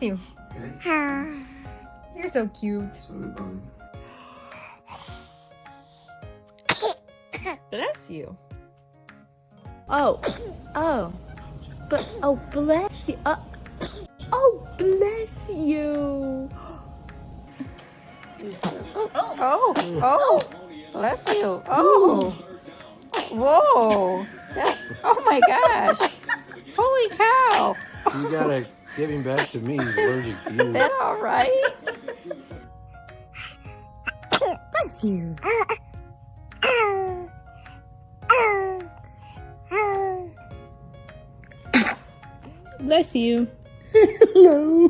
you. Okay. You're so cute. Sorry, buddy. Bless you. Oh, bless you. Oh, bless you. Oh, bless you. Oh, whoa. Oh my gosh. Holy cow. You gotta give him back to me. He's allergic to Is you. that all right? Bless you. Bless you. Hello.